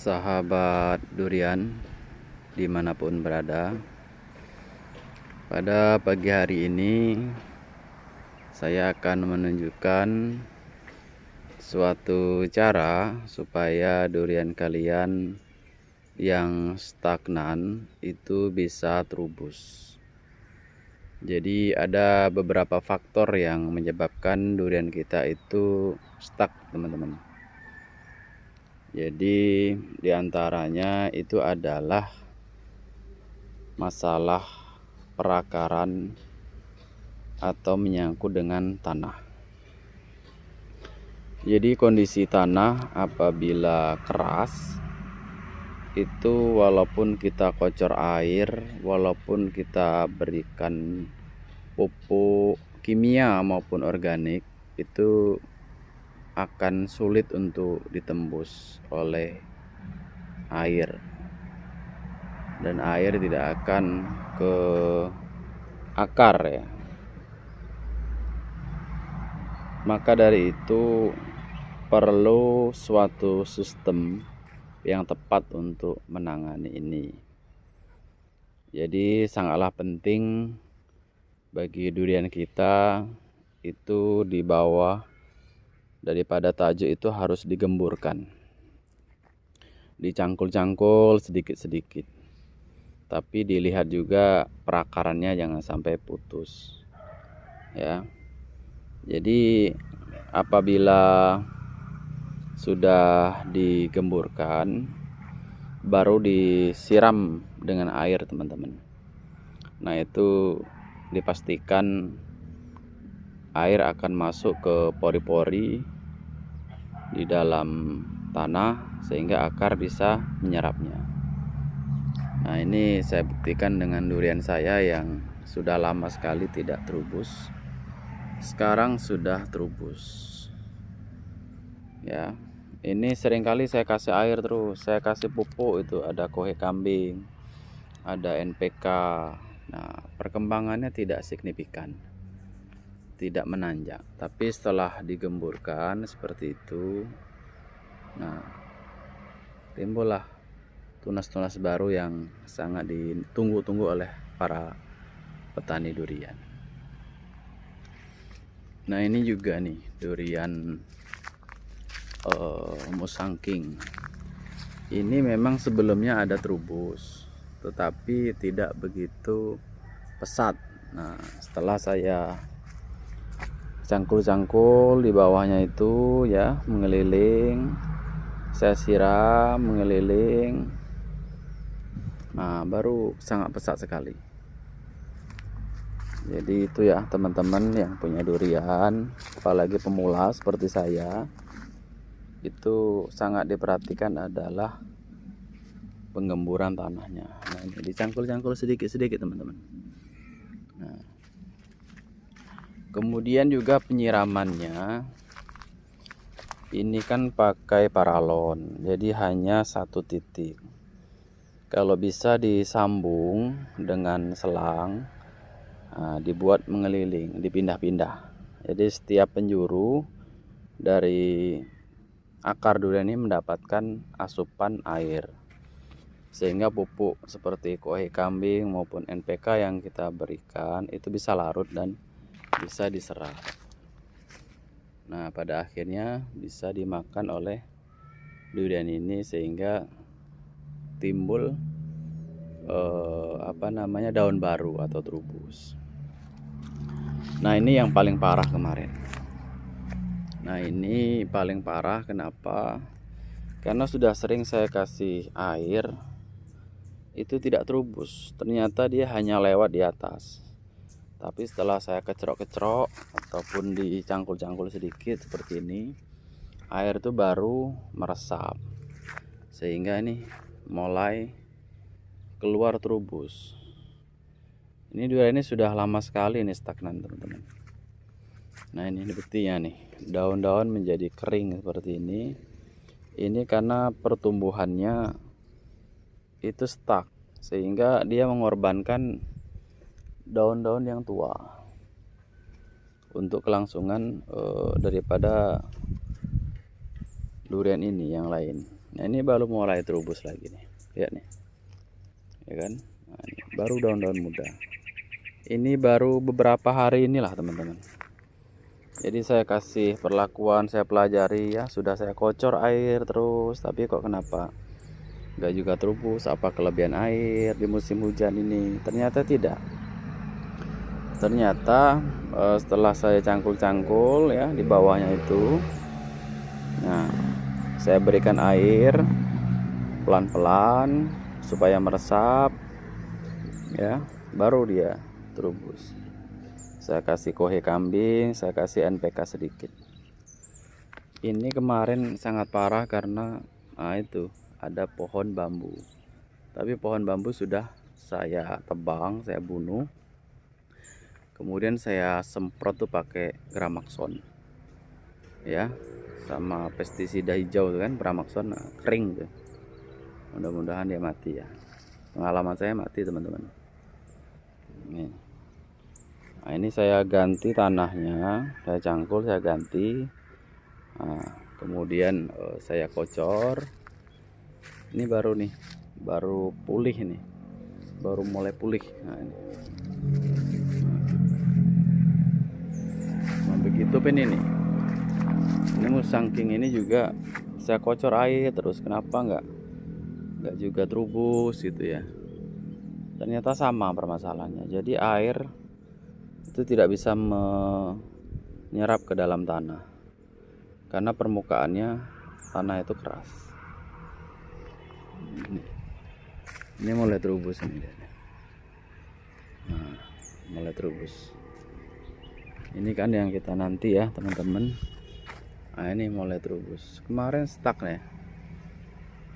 Sahabat durian dimanapun berada, pada pagi hari ini saya akan menunjukkan suatu cara supaya durian kalian yang stagnan itu bisa terubus. Jadi ada beberapa faktor yang menyebabkan durian kita itu stuck, teman-teman. Jadi diantaranya itu adalah masalah perakaran atau menyangkut dengan tanah. Jadi kondisi tanah apabila keras itu, walaupun kita kocor air, walaupun kita berikan pupuk kimia maupun organik, itu akan sulit untuk ditembus oleh air, dan air tidak akan ke akar ya. Maka dari itu perlu suatu sistem yang tepat untuk menangani ini. Jadi sangatlah penting bagi durian kita itu di bawah daripada tajuk itu harus digemburkan, dicangkul-cangkul sedikit-sedikit, tapi dilihat juga perakarannya jangan sampai putus ya. Jadi apabila sudah digemburkan, baru disiram dengan air, teman-teman. Nah, itu dipastikan air akan masuk ke pori-pori di dalam tanah sehingga akar bisa menyerapnya. Nah, ini saya buktikan dengan durian saya yang sudah lama sekali tidak terubus. Sekarang sudah terubus ya. Ini seringkali saya kasih air terus, saya kasih pupuk, itu ada kohe kambing, ada NPK. Nah, perkembangannya tidak signifikan, tidak menanjak. Tapi setelah digemburkan seperti itu, nah, timbullah tunas-tunas baru yang sangat ditunggu-tunggu oleh para petani durian. Nah, ini juga nih durian Musangking. Ini memang sebelumnya ada terubus, tetapi tidak begitu pesat. Nah, setelah saya cangkul-cangkul di bawahnya itu ya, mengeliling, saya siram mengeliling, nah baru sangat pesat sekali. Jadi itu ya teman-teman yang punya durian, apalagi pemula seperti saya, itu sangat diperhatikan adalah penggemburan tanahnya. Nah, ini dicangkul-cangkul sedikit-sedikit, teman-teman. Nah, kemudian juga penyiramannya ini kan pakai paralon, jadi hanya satu titik. Kalau bisa disambung dengan selang, nah, dibuat mengeliling, dipindah-pindah. Jadi setiap penjuru dari akar durian ini mendapatkan asupan air, sehingga pupuk seperti kohe kambing maupun NPK yang kita berikan itu bisa larut dan bisa diserap. Nah, pada akhirnya bisa dimakan oleh durian ini sehingga timbul daun baru atau terubus. Nah, ini yang paling parah kemarin. Nah, ini paling parah kenapa? Karena sudah sering saya kasih air, itu tidak terubus. Ternyata dia hanya lewat di atas. Tapi setelah saya kecerok-kecerok ataupun dicangkul-cangkul sedikit seperti ini, air itu baru meresap, sehingga ini mulai keluar terubus. Ini durian ini sudah lama sekali ini stagnan, teman-teman. Nah, ini buktinya nih, daun-daun menjadi kering seperti ini. Ini karena pertumbuhannya itu stuck, sehingga dia mengorbankan daun-daun yang tua untuk kelangsungan daripada durian ini yang lain. Nah ini baru mulai terubus lagi nih, lihat nih, ya kan. Nah, ini baru daun-daun muda. Ini baru beberapa hari inilah teman-teman. Jadi saya kasih perlakuan, saya pelajari ya, sudah saya kocor air terus, tapi kok kenapa nggak juga terubus? Apa kelebihan air di musim hujan ini? Ternyata tidak. Ternyata setelah saya cangkul-cangkul ya di bawahnya itu, nah saya berikan air pelan-pelan supaya meresap ya, baru dia terubus. Saya kasih kohe kambing, saya kasih NPK sedikit. Ini kemarin sangat parah karena itu ada pohon bambu. Tapi pohon bambu sudah saya tebang, saya bunuh. Kemudian saya semprot tuh pakai Gramaxon. Ya, sama pestisida hijau tuh kan, Gramaxon kering tuh. Mudah-mudahan dia mati ya. Pengalaman saya mati teman-teman. Nih. Nah, ini saya ganti tanahnya, saya cangkul, saya ganti. Nah, kemudian saya kocor. Ini baru nih, baru pulih nih, baru mulai pulih. Nah, ini. Nah, begitu pun ini. Ini musangking ini juga saya kocor air terus, kenapa nggak juga terubus gitu ya? Ternyata sama permasalahannya. Jadi air itu tidak bisa menyerap ke dalam tanah karena permukaannya tanah itu keras. Ini mulai terubus ini. Nah, mulai terubus. Ini kan yang kita nanti ya teman-teman. Nah ini mulai terubus. Kemarin stuck nih.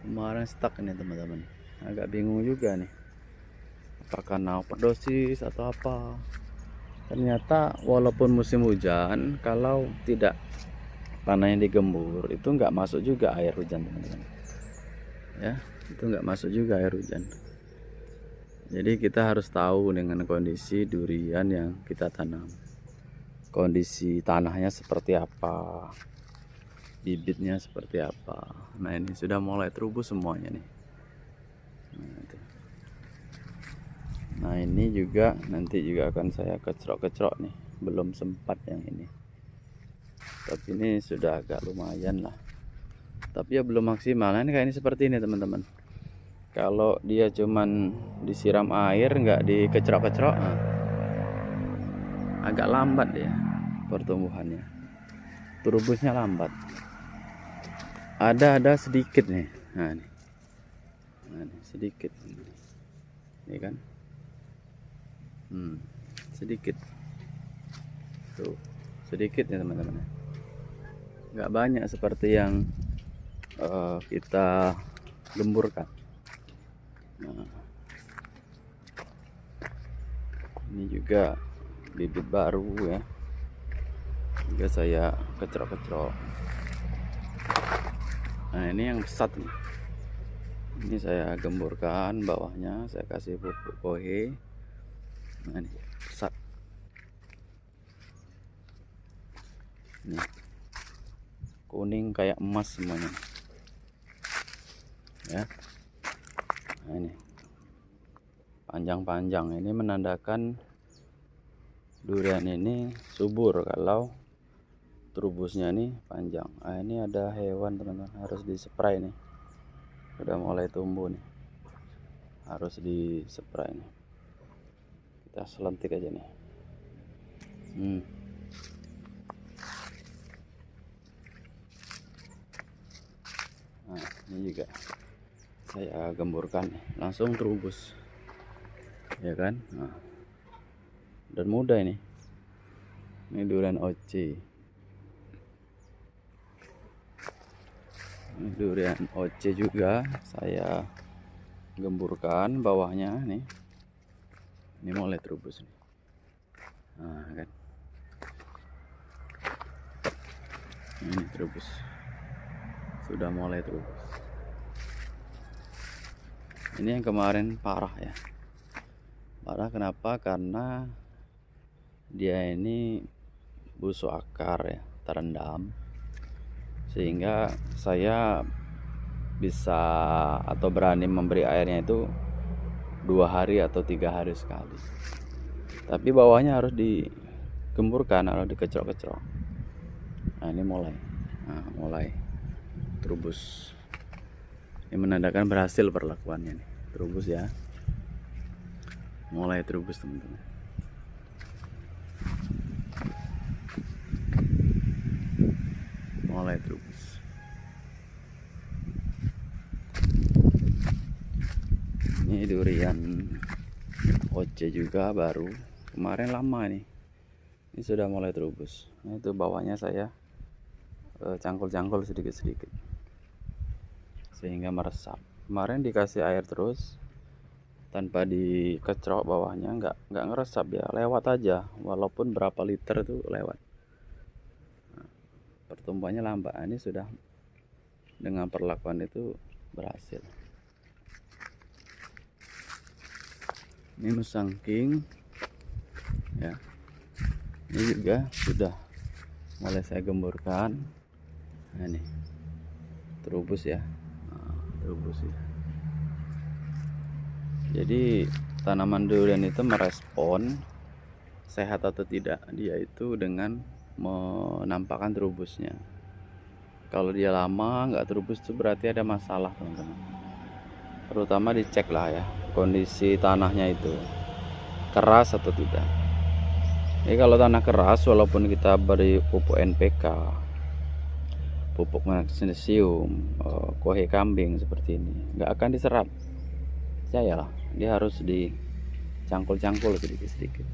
Kemarin stuck ini teman-teman. Agak bingung juga nih. Apakah overdosis atau apa? Ternyata walaupun musim hujan, kalau tidak tanahnya digembur, itu nggak masuk juga air hujan teman-teman. Ya, itu nggak masuk juga air hujan. Jadi kita harus tahu dengan kondisi durian yang kita tanam, kondisi tanahnya seperti apa, bibitnya seperti apa. Nah ini sudah mulai terubus semuanya nih. Nah ini juga nanti juga akan saya kecrok-kecrok nih, belum sempat yang ini, tapi ini sudah agak lumayan lah, tapi ya belum maksimal. Nah ini kayak ini seperti ini teman-teman. Kalau dia cuman disiram air nggak dikecrok-kecrok, nah, agak lambat ya pertumbuhannya, terubusnya lambat. Ada sedikit nih. Nah ini sedikit ini kan, sedikit tuh, sedikit ya teman-teman, nggak banyak seperti yang kita gemburkan. Nah, ini juga bibit baru ya, juga saya kecrok-kecrok. Nah ini yang besar nih, ini saya gemburkan bawahnya, saya kasih pupuk kohe. Nah ini besar nih, kuning kayak emas semuanya ya. Nah ini panjang-panjang, ini menandakan durian ini subur kalau terubusnya nih panjang. Nah ini ada hewan teman-teman, harus dispray nih, udah mulai tumbuh nih, harus dispray nih. Kita selentik aja nih. Nah ini juga saya gemburkan langsung terubus ya kan. Nah, dan mudah ini durian oce. Ini durian oce juga saya gemburkan bawahnya nih, ini mulai terubus nih. Nah kan, ini terubus, sudah mulai terubus. Ini yang kemarin parah ya, parah kenapa? Karena dia ini busuk akar ya, terendam, sehingga saya bisa atau berani memberi airnya itu 2 hari atau 3 hari sekali. Tapi bawahnya harus digemburkan, harus dikecrok-kecrok. Nah ini mulai terubus. Ini menandakan berhasil perlakuannya nih, terubus ya. Mulai terubus teman-teman. Mulai terubus. Ini durian Oce juga baru. Kemarin lama nih. Ini sudah mulai terubus. Nah, itu bawahnya saya cangkul-cangkul sedikit-sedikit sehingga meresap. Kemarin dikasih air terus tanpa dikecrok bawahnya, nggak ngeresap ya, lewat aja, walaupun berapa liter itu lewat. Nah, pertumbuhannya lambat. Ini sudah dengan perlakuan itu berhasil. Ini Musang King ya, ini juga sudah mulai saya gemburkan. Nah, ini terubus ya, terubus ya. Jadi tanaman durian itu merespon sehat atau tidak dia itu dengan menampakkan terubusnya. Kalau dia lama nggak terubus itu berarti ada masalah teman-teman. Terutama dicek lah ya kondisi tanahnya itu keras atau tidak. Jadi kalau tanah keras, walaupun kita beri pupuk NPK, pupuk magnesium, kohe kambing seperti ini, nggak akan diserap. Percayalah, dia harus dicangkul-cangkul sedikit-sedikit.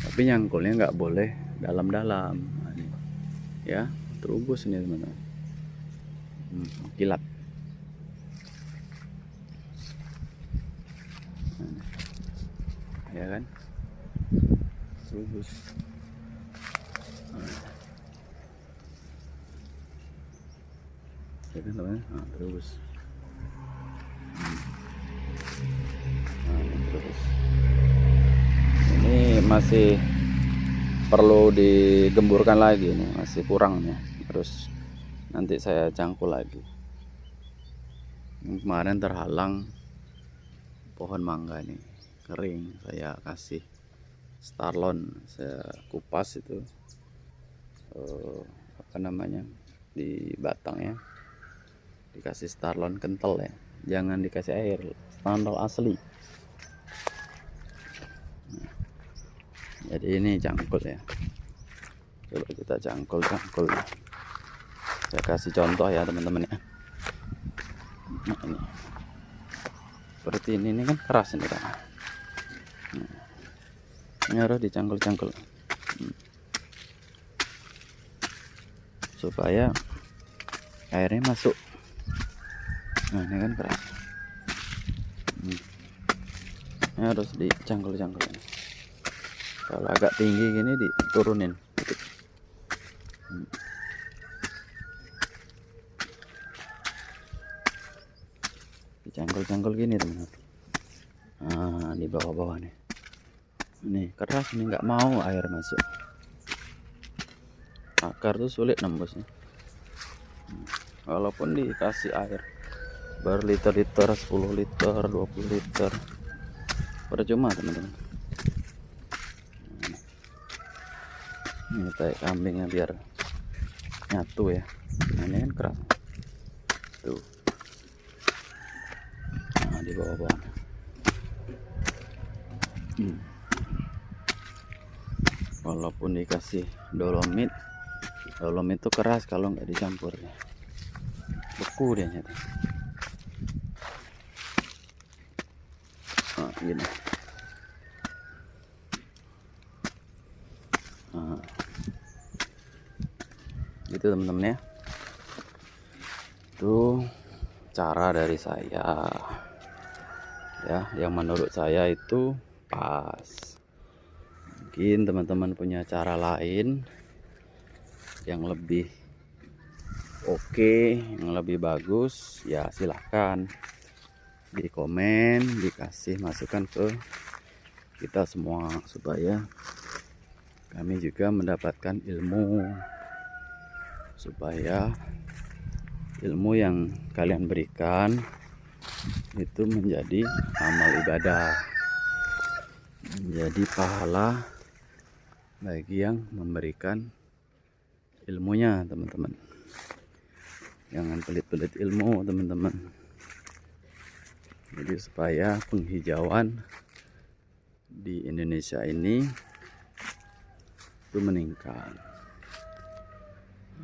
Tapi nyangkulnya nggak boleh dalam-dalam. Nah, ini, ya, terubus ini teman-teman. Kilat. Nah, ya kan? Terubus. Ya kan teman-teman? Nah, terubus. Terus ini masih perlu digemburkan lagi nih, masih kurang ya, terus nanti saya cangkul lagi. Kemarin terhalang pohon mangga nih kering, saya kasih Starlon, saya kupas itu apa namanya di batangnya, dikasih Starlon kental ya, jangan dikasih air, Starlon asli. Jadi ini cangkul ya, coba kita cangkul. Saya kasih contoh ya teman-teman ya. Nah, ini seperti ini kan keras ini kan. Ini harus dicangkul supaya airnya masuk. Nah ini kan keras, ini harus dicangkul. Kalau agak tinggi gini diturunin dikit. Dicangkul gini teman-teman. Nah, di bawah-bawah nih. Ini keras, ini nggak mau air masuk. Akar tuh sulit nembusnya. Walaupun dikasih air berliter-liter, 10 liter, 20 liter, percuma teman-teman. Ini tai kambingnya biar nyatu ya. Nah, ini kan keras tuh. Nah, di bawah-bawah. Walaupun dikasih dolomit itu keras kalau nggak dicampur ya, beku dia nyata. Nah, gini. Nah, gitu teman-teman ya. Itu cara dari saya ya, yang menurut saya itu pas. Mungkin teman-teman punya cara lain yang lebih oke, yang lebih bagus, ya silahkan di komen, dikasih masukan ke kita semua supaya kami juga mendapatkan ilmu, supaya ilmu yang kalian berikan itu menjadi amal ibadah, menjadi pahala bagi yang memberikan ilmunya, teman-teman. Jangan pelit-pelit ilmu, teman-teman. Jadi supaya penghijauan di Indonesia ini itu meningkat.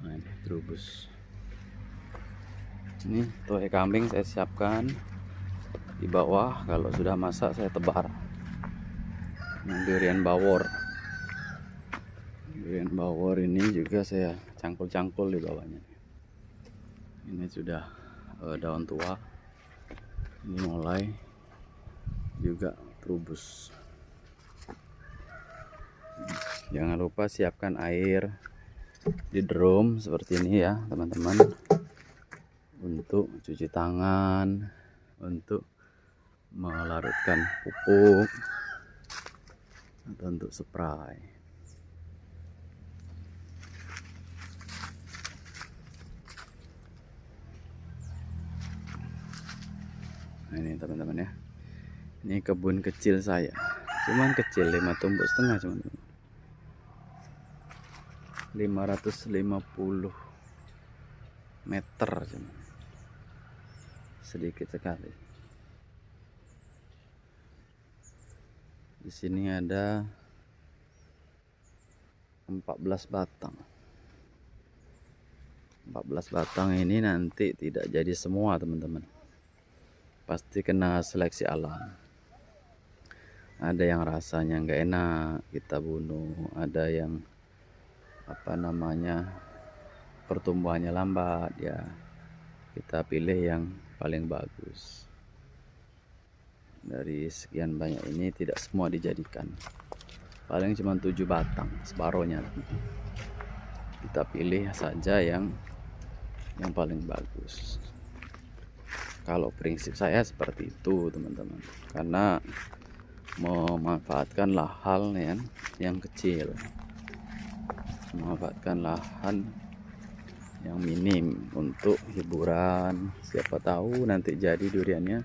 Nah, ini terubus. Ini tohe kambing saya siapkan di bawah. Kalau sudah masak saya tebar. Ini durian bawor. Durian bawor ini juga saya cangkul-cangkul di bawahnya. Ini sudah daun tua. Ini mulai juga terubus. Jangan lupa siapkan air di drum seperti ini ya, teman-teman, untuk cuci tangan, untuk melarutkan pupuk, atau untuk spray. Nah, ini teman-teman ya, ini kebun kecil saya, cuman kecil, 5 tumbuk setengah cuman, 550 meter cuman. Sedikit sekali. Di sini ada 14 batang. 14 batang ini nanti tidak jadi semua, teman-teman. Pasti kena seleksi alam. Ada yang rasanya nggak enak kita bunuh, ada yang pertumbuhannya lambat, ya kita pilih yang paling bagus. Dari sekian banyak ini tidak semua dijadikan, paling cuma 7 batang, separuhnya. Kita pilih saja yang paling bagus. Kalau prinsip saya seperti itu, teman-teman, karena memanfaatkan lahan yang kecil, memanfaatkan lahan yang minim untuk hiburan. Siapa tahu nanti jadi duriannya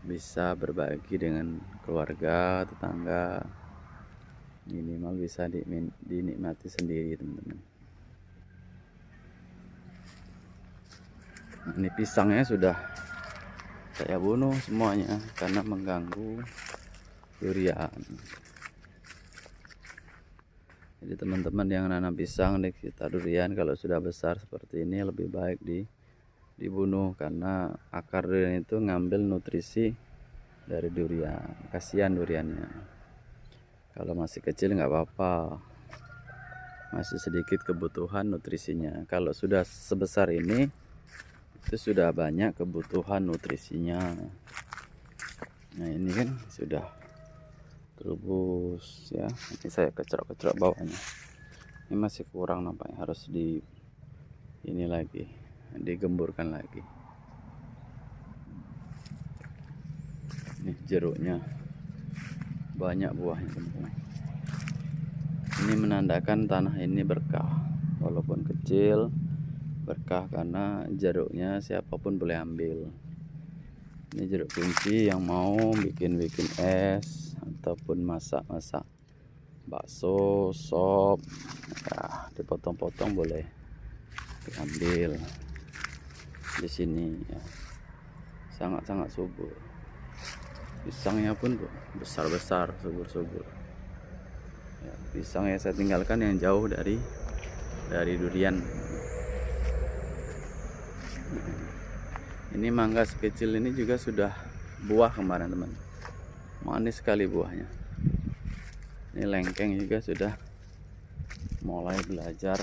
bisa berbagi dengan keluarga, tetangga, minimal bisa dinikmati sendiri, teman-teman. Nah, ini pisangnya sudah saya bunuh semuanya karena mengganggu durian. Jadi teman-teman yang nanam pisang di sekitar durian, kalau sudah besar seperti ini lebih baik dibunuh, karena akar durian itu ngambil nutrisi dari durian. Kasihan duriannya. Kalau masih kecil nggak apa-apa, masih sedikit kebutuhan nutrisinya. Kalau sudah sebesar ini, itu sudah banyak kebutuhan nutrisinya. Nah, ini kan sudah terubus ya. Ini saya kecerok-kecerok bawahnya. Ini masih kurang nampaknya, harus digemburkan lagi. Ini jeruknya banyak buahnya, teman-teman. Ini menandakan tanah ini berkah, walaupun kecil berkah karena jeruknya siapapun boleh ambil. Ini jeruk kunci, yang mau bikin es ataupun masak bakso, sop, ya, dipotong-potong boleh diambil di sini ya. Sangat-sangat subur. Pisangnya pun besar-besar, subur-subur. Ya, pisang ya saya tinggalkan yang jauh dari durian. Ini mangga sekecil ini juga sudah buah kemarin, teman. Manis sekali buahnya. Ini lengkeng juga sudah mulai belajar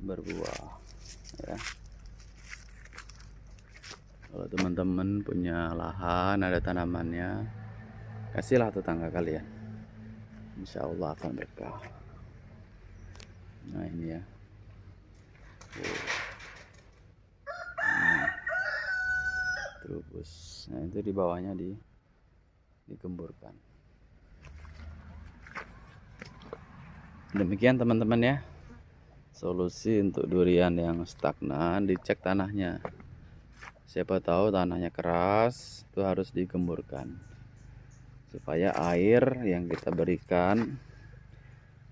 berbuah ya. Kalau teman-teman punya lahan, ada tanamannya, kasihlah tetangga kalian, insya Allah akan berkah. Nah, ini ya. Terubus. Nah, itu di bawahnya digemburkan. Demikian teman-teman ya, Solusi untuk durian yang stagnan, dicek tanahnya. Siapa tahu tanahnya keras, itu harus digemburkan supaya air yang kita berikan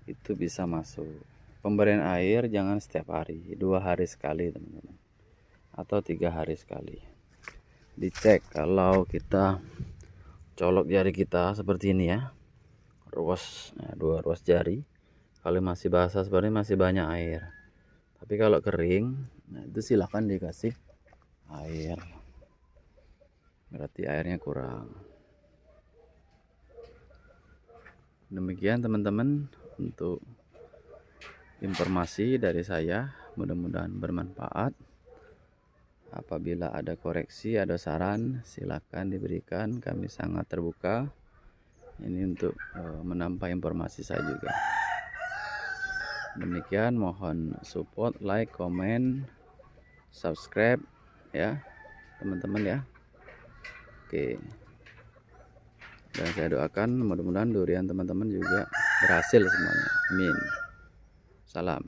itu bisa masuk. Pemberian air jangan setiap hari, 2 hari sekali teman-teman, atau 3 hari sekali. Dicek kalau kita colok jari kita seperti ini ya, ruas, nah, 2 ruas jari. Kalau masih basah sebenarnya masih banyak air, tapi kalau kering, nah itu silahkan dikasih air, berarti airnya kurang. Demikian teman-teman untuk informasi dari saya, mudah-mudahan bermanfaat. Apabila ada koreksi, ada saran, silahkan diberikan, kami sangat terbuka. Ini untuk menambah informasi saya juga. Demikian, mohon support, like, comment, subscribe ya teman-teman ya. Oke, dan saya doakan mudah-mudahan durian teman-teman juga berhasil semuanya, amin. Salam.